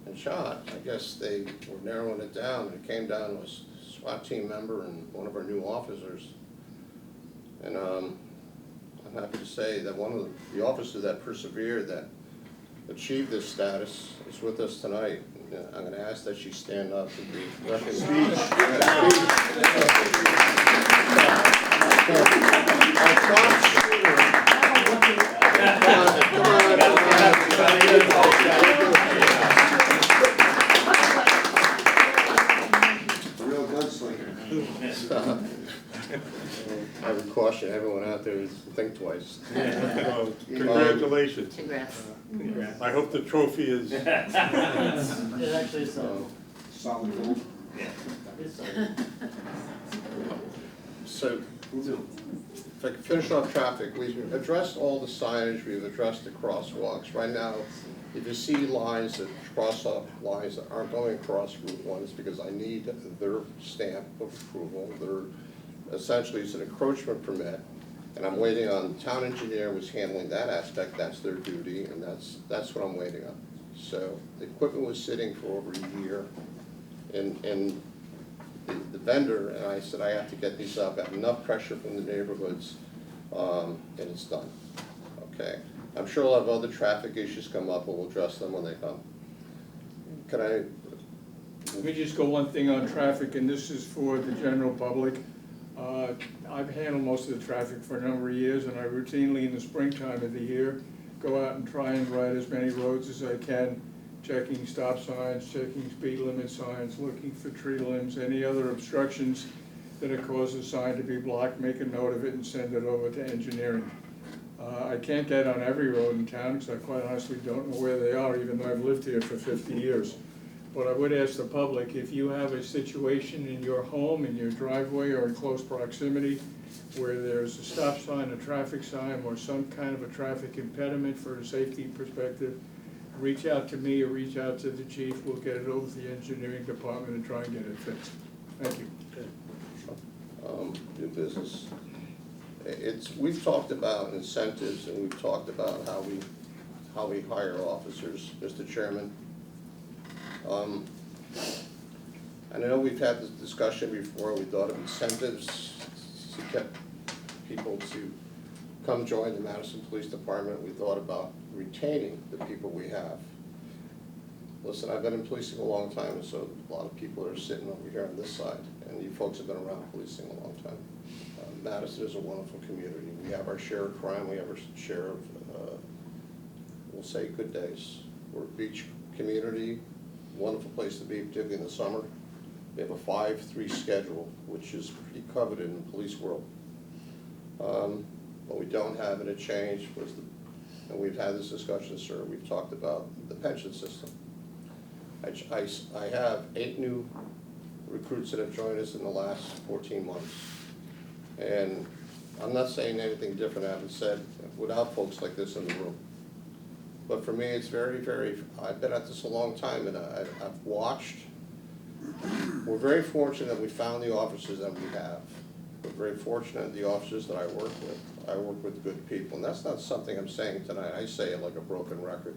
and shot, I guess they were narrowing it down, and it came down to a SWAT team member and one of our new officers. And I'm happy to say that one of the officers that persevered, that achieved this status, is with us tonight. I'm going to ask that she stand up and be recognized. Real gunslinger. I would caution everyone out there to think twice. Well, congratulations. Congrats. I hope the trophy is. It actually is, Solid gold. So, if I can finish off traffic, we've addressed all the signage, we've addressed the crosswalks. Right now, if you see lines that cross up, lines that aren't going across Route 1, it's because I need their stamp of approval. Essentially, it's an encroachment permit, and I'm waiting on the town engineer who's handling that aspect. That's their duty, and that's what I'm waiting on. So, the equipment was sitting for over a year, and the vendor, and I said, I have to get these up, I have enough pressure from the neighborhoods, and it's done, okay? I'm sure a lot of other traffic issues come up, but we'll address them when they come. Can I? Let me just go one thing on traffic, and this is for the general public. I've handled most of the traffic for a number of years, and I routinely, in the springtime of the year, go out and try and ride as many roads as I can, checking stop signs, checking speed limit signs, looking for tree limbs, any other obstructions that have caused a sign to be blocked, make a note of it and send it over to engineering. I can't get on every road in town because I quite honestly don't know where they are, even though I've lived here for 50 years. But I would ask the public, if you have a situation in your home, in your driveway, or in close proximity where there's a stop sign, a traffic sign, or some kind of a traffic impediment for a safety perspective, reach out to me or reach out to the chief. We'll get it over to the engineering department and try and get it fixed. Thank you. New business. We've talked about incentives, and we've talked about how we hire officers, Mr. Chairman. I know we've had this discussion before. We thought of incentives to get people to come join the Madison Police Department. We thought about retaining the people we have. Listen, I've been in policing a long time, and so a lot of people are sitting over here on this side, and you folks have been around policing a long time. Madison is a wonderful community. We have our share of crime, we have our share of, we'll say, good days. We're a beach community, wonderful place to be, particularly in the summer. We have a 5-3 schedule, which is pretty coveted in the police world. What we don't have, and it changed, was and we've had this discussion, sir, we've talked about the pension system. I have 8 new recruits that have joined us in the last 14 months. And I'm not saying anything different I haven't said without folks like this in the room. But for me, it's very, very, I've been at this a long time, and I've watched. We're very fortunate that we found the officers that we have. We're very fortunate the officers that I work with. I work with good people, and that's not something I'm saying tonight. I say it like a broken record.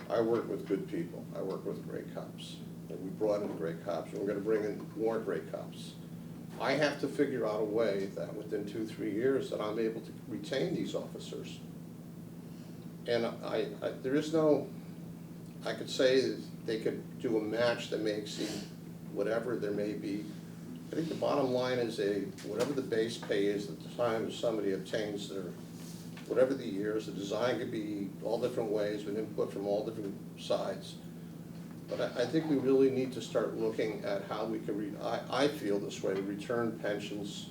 I work with good people. I work with great cops. And we brought in great cops, and we're gonna bring in more great cops. I have to figure out a way that within 2-3 years that I'm able to retain these officers. And there is no, I could say that they could do a match that may exceed whatever there may be. I think the bottom line is whatever the base pay is at the time somebody obtains their, whatever the years, the design could be all different ways with input from all different sides. But I think we really need to start looking at how we can, I feel this way, return pensions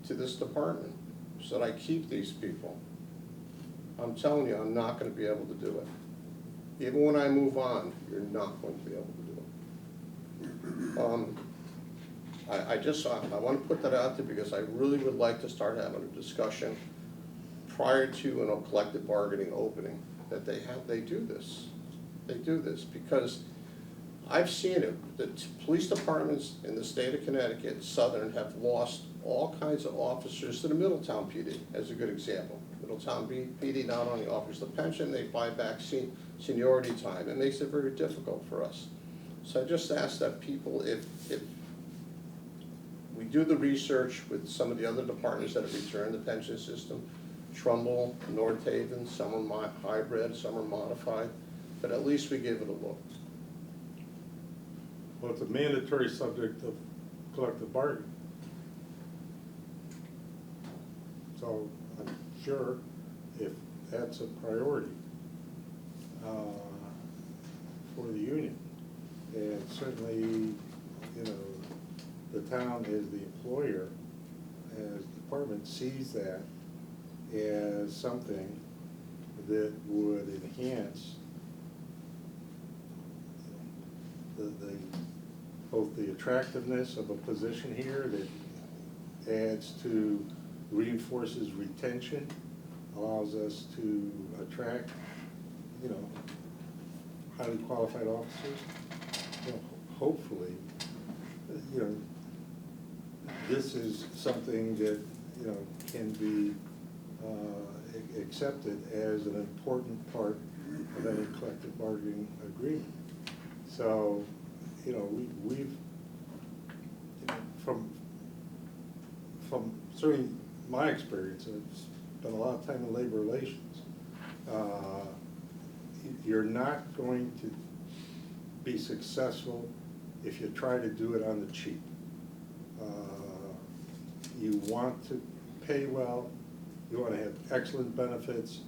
to this department so that I keep these people. I'm telling you, I'm not gonna be able to do it. Even when I move on, you're not going to be able to do it. I wanna put that out there because I really would like to start having a discussion prior to a collective bargaining opening, that they do this. They do this because I've seen it. The police departments in the state of Connecticut, Southern, have lost all kinds of officers to the Middletown PD, as a good example. Middletown PD not only offers the pension, they buy back seniority time. It makes it very difficult for us. So I just ask that people, if we do the research with some of the other departments that have returned the pension system, Trumbull, North Haven, some are hybrid, some are modified, but at least we give it a look. Well, it's a mandatory subject of collective bargaining. So I'm sure if that's a priority for the union, and certainly, you know, the town as the employer, as the department sees that as something that would enhance both the attractiveness of a position here, that adds to, reinforces retention, allows us to attract, you know, highly qualified officers. You know, hopefully, you know, this is something that, you know, can be accepted as an important part of any collective bargaining agreement. So, you know, we've, you know, from certainly my experience, and I've spent a lot of time in labor relations, you're not going to be successful if you try to do it on the cheap. You want to pay well, you want to have excellent benefits,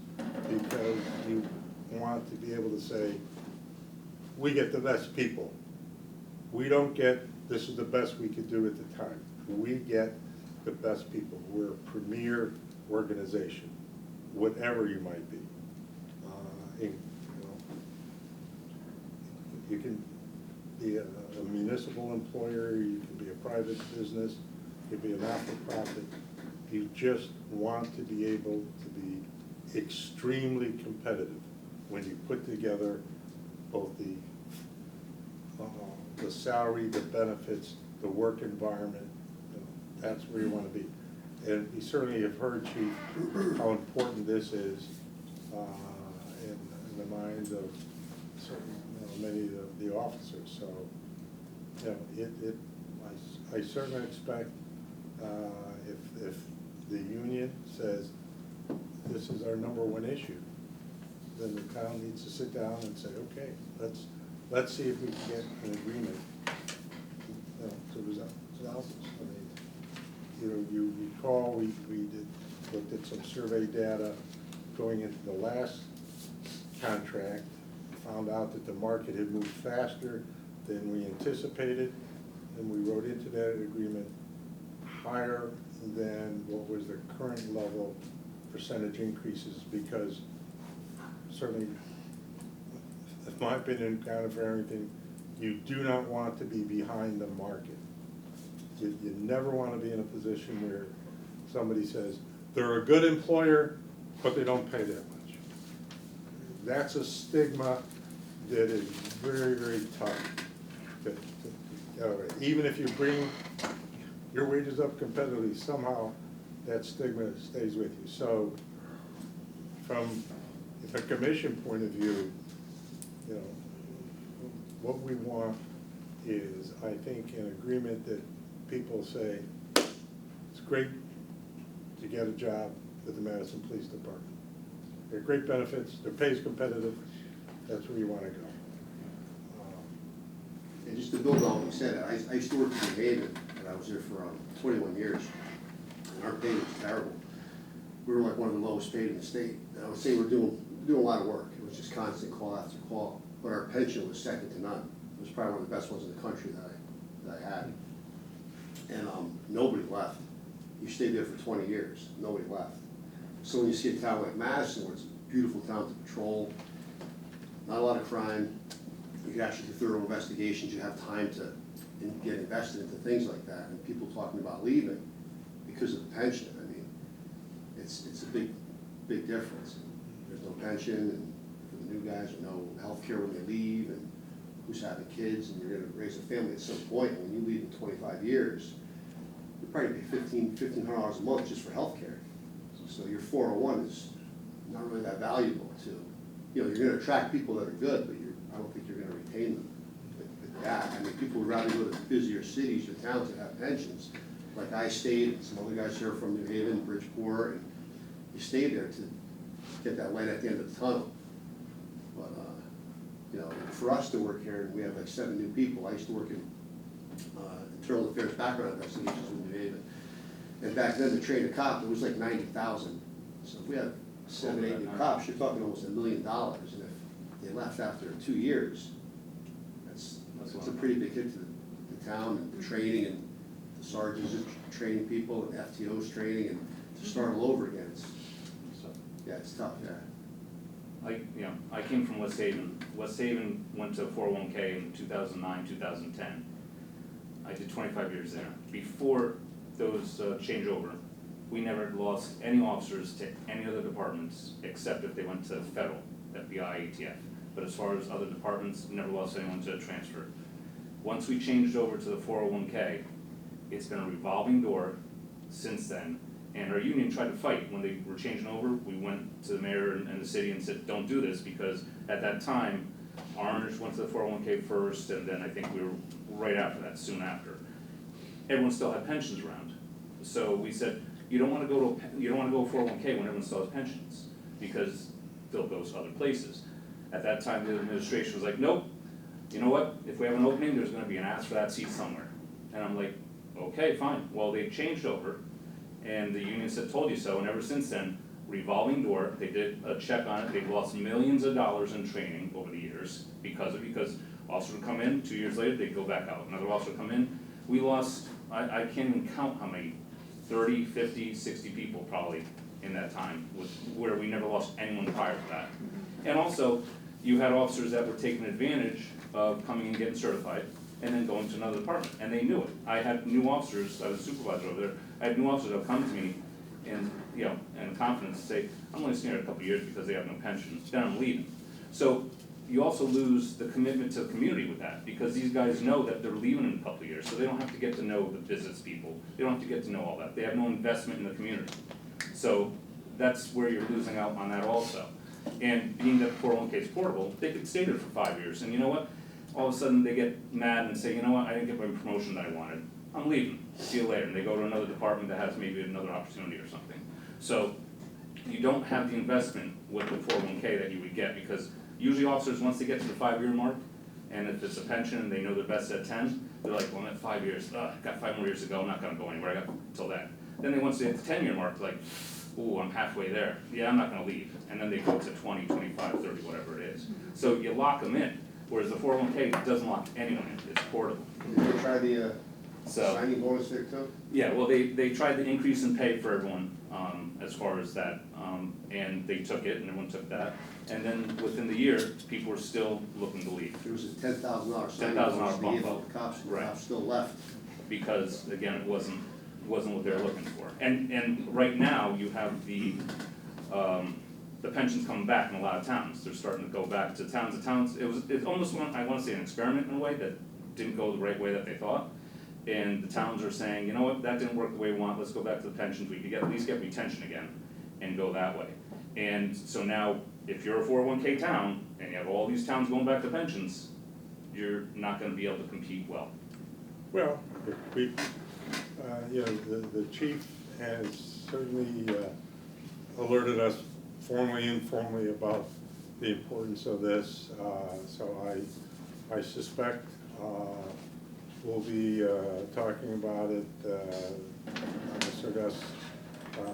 because you want to be able to say, we get the best people. We don't get, this is the best we could do at the time. We get the best people. We're a premier organization, whatever you might be. You know, you can be a municipal employer, you can be a private business, you can be a not-for-profit. You just want to be able to be extremely competitive when you put together both the salary, the benefits, the work environment. You know, that's where you want to be. And we certainly have heard, Chief, how important this is in the minds of certain, you know, many of the officers. So, you know, I certainly expect if the union says this is our #1 issue, then the town needs to sit down and say, okay, let's see if we can get an agreement, you know, to resolve this. I mean, you know, you recall we looked at some survey data going into the last contract, found out that the market had moved faster than we anticipated, and we wrote into that agreement higher than what was the current level percentage increases, because certainly, in my opinion, kind of for everything, you do not want to be behind the market. You never want to be in a position where somebody says, they're a good employer, but they don't pay that much. that's a stigma that is very, very tough to get away. Even if you bring your wages up competitively, somehow that stigma stays with you. So from a commission point of view, you know, what we want is, I think, an agreement that people say, it's great to get a job with the Madison Police Department. They're great benefits, their pay's competitive, that's where you wanna go. And just to build on what you said, I used to work in New Haven, and I was there for 21 years, and our pay was terrible. We were like one of the lowest paid in the state, and I would say we're doing a lot of work. It was just constant call after call, but our pension was second to none. It was probably one of the best ones in the country that I had. And nobody left. You stayed there for 20 years, nobody left. So when you see a town like Madison, where it's a beautiful town to patrol, not a lot of crime, you can actually do thorough investigations, you have time to get invested into things like that, and people talking about leaving because of the pension, I mean, it's a big difference. There's no pension, and for the new guys, there's no health care when they leave, and who's having kids, and you're gonna raise a family at some point. When you leave in 25 years, you probably pay $1,500 a month just for health care. So your 401 is not really that valuable to, you know, you're gonna attract people that are good, but I don't think you're gonna retain them with that. I mean, people would rather go to busier cities or towns that have pensions. Like I stayed, and some other guys here from New Haven, Bridgeport, and you stay there to get that light at the end of the tunnel. But, you know, for us to work here, and we have like 7 new people. I used to work in internal affairs background investigations in New Haven. And back then, to train a cop, it was like 90,000. So if we have 7, 8 new cops, you're talking almost $1 million. And if they left after 2 years, that's a pretty big hit to the town, and the training, and the sergeants are training people, and FTO's training, and to start all over again, it's tough, yeah. I came from West Haven. West Haven went to 401K in 2009, 2010. I did 25 years there. Before those changeover, we never lost any officers to any other departments except if they went to federal, FBI, ATF. But as far as other departments, we never lost anyone to transfer. Once we changed over to the 401K, it's been a revolving door since then. And our union tried to fight. When they were changing over, we went to the mayor and the city and said, don't do this, because at that time, Orange went to the 401K first, and then I think we were right after that, soon after. Everyone still had pensions around. So we said, you don't wanna go 401K when everyone still has pensions, because they'll go to other places. At that time, the administration was like, nope, you know what, if we have an opening, there's gonna be an ask for that seat somewhere. And I'm like, okay, fine. Well, they changed over, and the union said, told you so, and ever since then, revolving door. They did a check on it. They've lost millions of dollars in training over the years because officers would come in, 2 years later, they'd go back out. Another officer would come in. We lost, I can't even count how many, 30, 50, 60 people probably in that time, where we never lost anyone prior to that. And also, you had officers that were taking advantage of coming and getting certified and then going to another department, and they knew it. I had new officers, I was a supervisor over there, I had new officers that would come to me and, you know, in confidence say, I'm only staying here a couple of years because they have no pension, then I'm leaving. So you also lose the commitment to the community with that, because these guys know that they're leaving in a couple of years, so they don't have to get to know the business people, they don't have to get to know all that, they have no investment in the community. So that's where you're losing out on that also. And being that 401K is portable, they could stay there for 5 years, and you know what? All of a sudden they get mad and say, you know what, I didn't get my promotion that I wanted, I'm leaving, see you later, and they go to another department that has maybe another opportunity or something. So you don't have the investment with the 401K that you would get, because usually officers, once they get to the 5-year mark, and if it's a pension and they know they're best at 10, they're like, well, I'm at 5 years, I've got 5 more years to go, I'm not gonna go anywhere, I got till that. Then they once they hit the 10-year mark, like, ooh, I'm halfway there, yeah, I'm not gonna leave. And then they go to 20, 25, 30, whatever it is. So you lock them in, whereas the 401K doesn't lock anyone in, it's portable. Did they try the So, signing bonus there too? yeah, well, they tried the increase in pay for everyone, as far as that, and they took it, and everyone took that. And then within the year, people were still looking to leave, There was a $10,000 signing $10,000 bonus, the bump year up. the cops, the Right. cops still left. because again, it wasn't what they were looking for. And right now, you have the the pension's coming back in a lot of towns, they're starting to go back to towns, it's almost one, I wanna say an experiment in a way that didn't go the right way that they thought. And the towns are saying, you know what, that didn't work the way we want, let's go back to the pensions, we could at least get retention again, and go that way. And so now, if you're a 401k town, and you have all these towns going back to pensions, you're not gonna be able to compete well. Well, we, you know, the chief has certainly alerted us formally, informally about the importance of this, so I suspect we'll be talking about it, Mr. Gus, from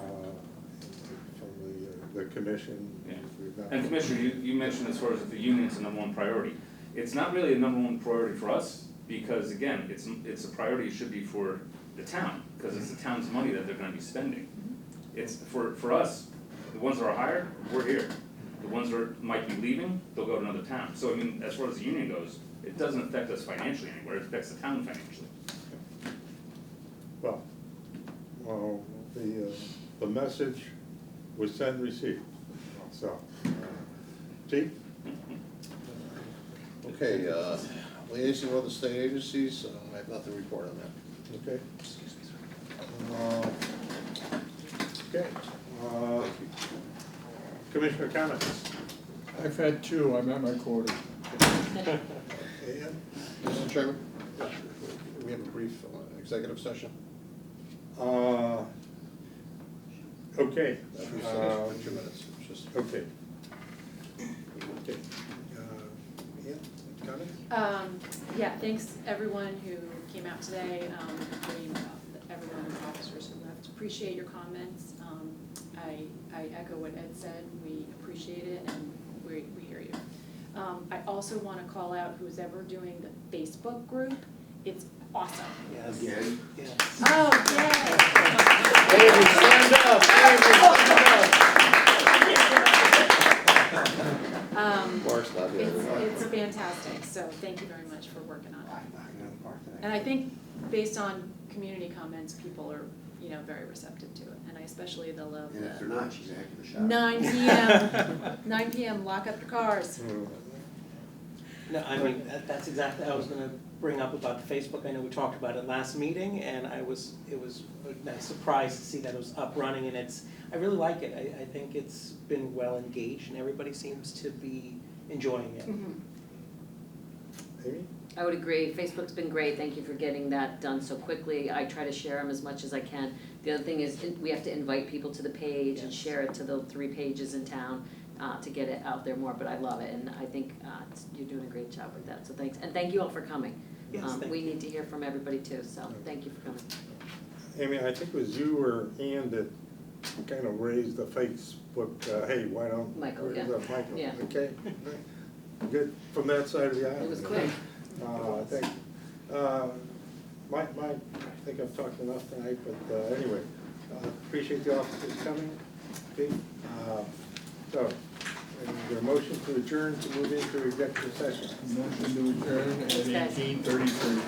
the commission. Yeah. We've not- And Commissioner, you mentioned as far as the union's the number one priority. It's not really a number one priority for us, because again, it's a priority, it should be for the town, because it's the town's money that they're gonna be spending. It's, for us, the ones that are hired, we're here. The ones that might be leaving, they'll go to another town. So I mean, as far as the union goes, it doesn't affect us financially anywhere, it affects the town financially. Well, the message was sent and received, so, chief? Okay, liaison with the state agencies, I have nothing to report on that. Okay. Okay, Commissioner comments? I've had two, I'm at my quota. And, Mr. Chairman, we have a brief executive session. okay. That we finished in 2 minutes, it's just. Okay. Okay. Ian, comments? Yeah, thanks everyone who came out today, including everyone in the officers who left. Appreciate your comments. I echo what Ed said, we appreciate it and we hear you. I also wanna call out who's ever doing the Facebook group, it's awesome. Yes. Again? Oh, yay! Avery, stand up, Mark's not here. It's fantastic, so thank you very much for working on it. And I think based on community comments, people are, you know, very receptive to it, and I especially the love And if the they're not, she's acting the shot. 9 PM, 9 PM, lock up your cars. No, I mean, that's exactly, I was gonna bring up about the Facebook, I know we talked about it last meeting, and it was a nice surprise to see that it was up running, and I really like it, I think it's been well engaged, and everybody seems to be enjoying it. Amy? I would agree, Facebook's been great, thank you for getting that done so quickly, I try to share them as much as I can. The other thing is, we have to invite people to the page and Yes. share it to the 3 pages in town, to get it out there more, but I love it, and I think, you're doing a great job with that, so thanks, and thank you all for coming. Yes, thank We need to hear from everybody too, so thank you for coming. Amy, I think it was you or Ian that kind of raised the Facebook, hey, why don't? Michael, raise yeah. up Michael, Yeah. okay? Good, from that side of the aisle. It was quick. Thank you. I think I've talked enough tonight, but anyway, appreciate the officers coming. Okay, so, is there a motion to adjourn to move into executive session? Motion to adjourn at Thanks, guys. 18:33.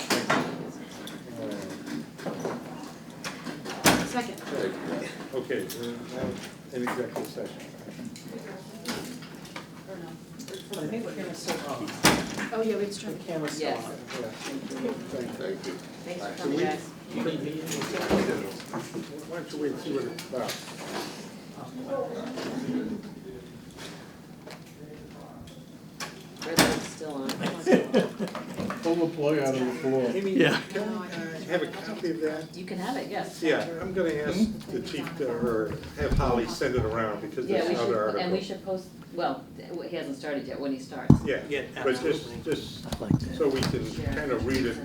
Second. Okay, we're now in executive session. Or no? But I think the camera's still on, Oh, yeah, we have to turn the the camera's still Yes. on. Thank you. Thanks for coming, guys. Why don't you wait and see what it's about? Red light's still on. Pull the plug out of the floor. Amy, Yeah. can I have a copy of that? You can have it, yes. Yeah, I'm gonna ask the chief to, or have Holly send it around because Yeah, there's we another should, article. and we should post, well, he hasn't started yet, when he starts. Yeah, Yeah, but absolutely. just so we can kind of read it